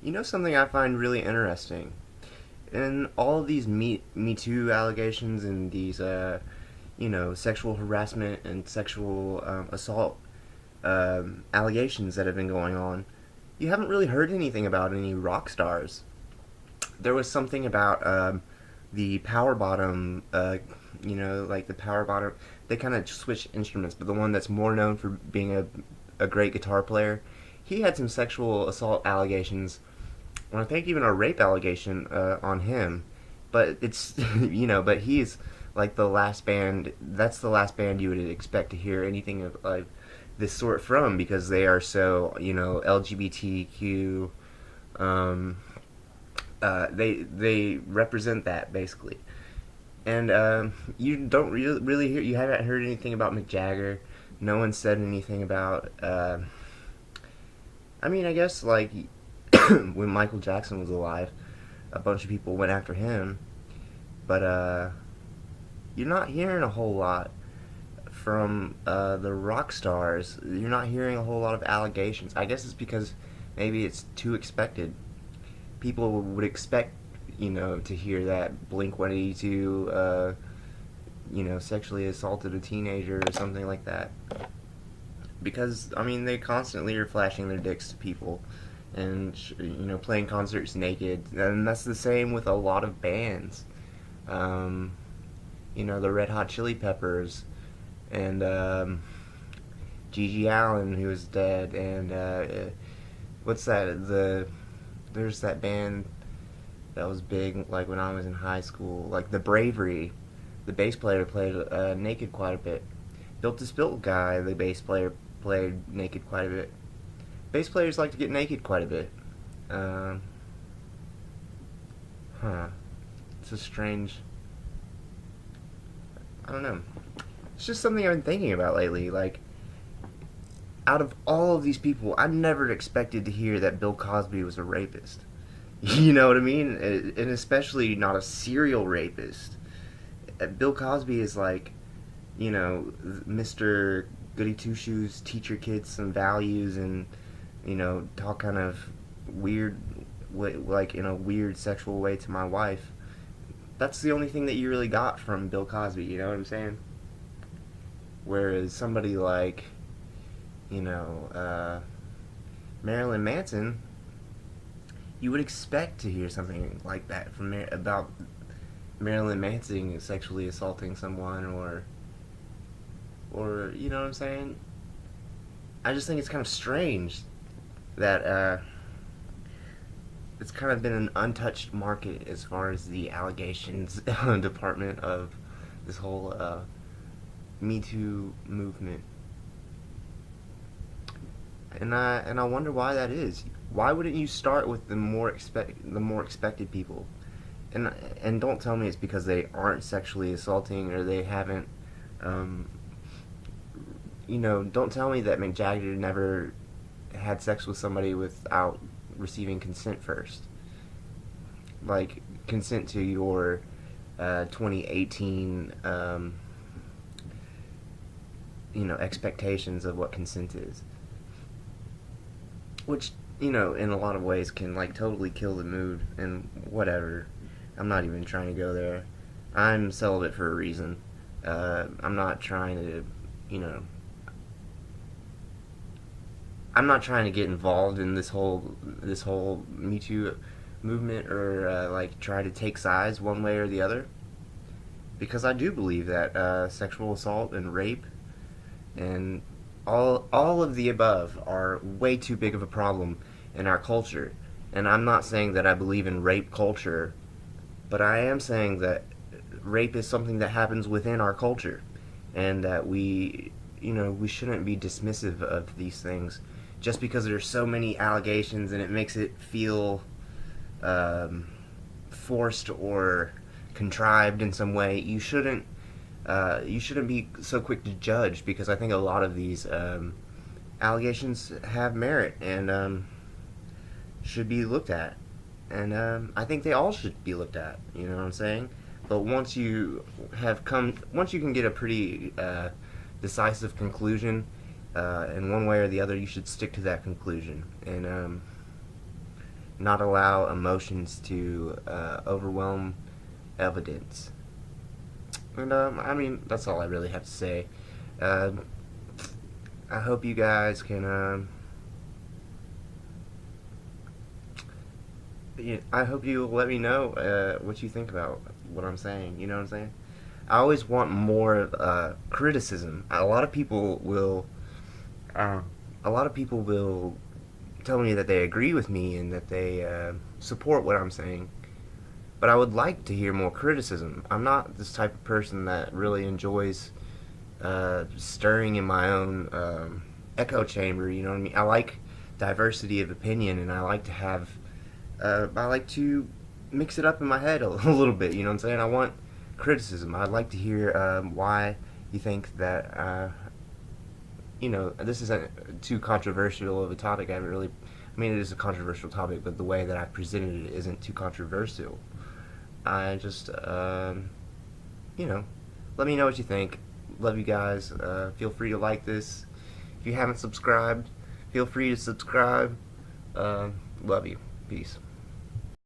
You know something I find really interesting? In all of these Me Too allegations and these, sexual harassment and sexual assault allegations that have been going on, you haven't really heard anything about any rock stars. There was something about the Power Bottom, like the Power Bottom. They kind of switched instruments, but the one that's more known for being a great guitar player, he had some sexual assault allegations, and I think even a rape allegation on him. But it's but he's like the last band. That's the last band you would expect to hear anything of like this sort from, because they are so LGBTQ. Um, they represent that basically, and you don't really hear. You haven't heard anything about Mick Jagger. No one said anything about. I mean, I guess like when Michael Jackson was alive, a bunch of people went after him, but you're not hearing a whole lot from the rock stars. You're not hearing a whole lot of allegations. I guess it's because maybe it's too expected. People would expect, to hear that Blink 182, sexually assaulted a teenager or something like that. Because, I mean, they constantly are flashing their dicks to people and, playing concerts naked. And that's the same with a lot of bands. Um, the Red Hot Chili Peppers and Gigi Allen, who is dead, and what's that? There's that band that was big like when I was in high school, like the Bravery. The bass player played naked quite a bit. Built to Spilt guy, the bass player played naked quite a bit. Bass players like to get naked quite a bit. Um, huh. It's a strange. I don't know. It's just something I've been thinking about lately. Like, out of all of these people, I never expected to hear that Bill Cosby was a rapist. You know what I mean? And especially not a serial rapist. Bill Cosby is like, Mr. Goody Two Shoes, teach your kids some values and, talk kind of weird, like in a weird sexual way to my wife. That's the only thing that you really got from Bill Cosby, you know what I'm saying? Whereas somebody like, you know, uh, Marilyn Manson, you would expect to hear something like that from about Marilyn Manson sexually assaulting someone, or you know what I'm saying? I just think it's kind of strange that it's kind of been an untouched market as far as the allegations department of this whole Me Too movement, and I wonder why that is. Why wouldn't you start with the more expected people? And and don't tell me it's because they aren't sexually assaulting or they haven't. Um, don't tell me that Mick Jagger never had sex with somebody without receiving consent first. Like consent to your 2018, expectations of what consent is, which in a lot of ways can like totally kill the mood and whatever. I'm not even trying to go there. I'm celibate for a reason. I'm not trying to, you know, I'm not trying to get involved in this whole Me Too movement or like try to take sides one way or the other, because I do believe that sexual assault and rape and all of the above are way too big of a problem in our culture. And I'm not saying that I believe in rape culture, but I am saying that rape is something that happens within our culture, and that we shouldn't be dismissive of these things just because there's so many allegations and it makes it feel um, forced or contrived in some way. You shouldn't be so quick to judge, because I think a lot of these allegations have merit and should be looked at, and I think they all should be looked at. You know what I'm saying? But once you can get a pretty decisive conclusion, in one way or the other, you should stick to that conclusion. And not allow emotions to overwhelm evidence. And I mean, that's all I really have to say. Uh, I hope you guys can. I hope you let me know what you think about what I'm saying. You know what I'm saying? I always want more criticism. A lot of people will. Uh, a lot of people will tell me that they agree with me and that they support what I'm saying. But I would like to hear more criticism. I'm not this type of person that really enjoys stirring in my own echo chamber. You know what I mean? I like diversity of opinion, and I like to have. I like to mix it up in my head a little bit. You know what I'm saying? I want criticism. I'd like to hear why you think that. This isn't too controversial of a topic. I haven't really. I mean, it is a controversial topic, but the way that I presented it isn't too controversial. I just, let me know what you think. Love you guys. Feel free to like this. If you haven't subscribed, feel free to subscribe. Love you. Peace.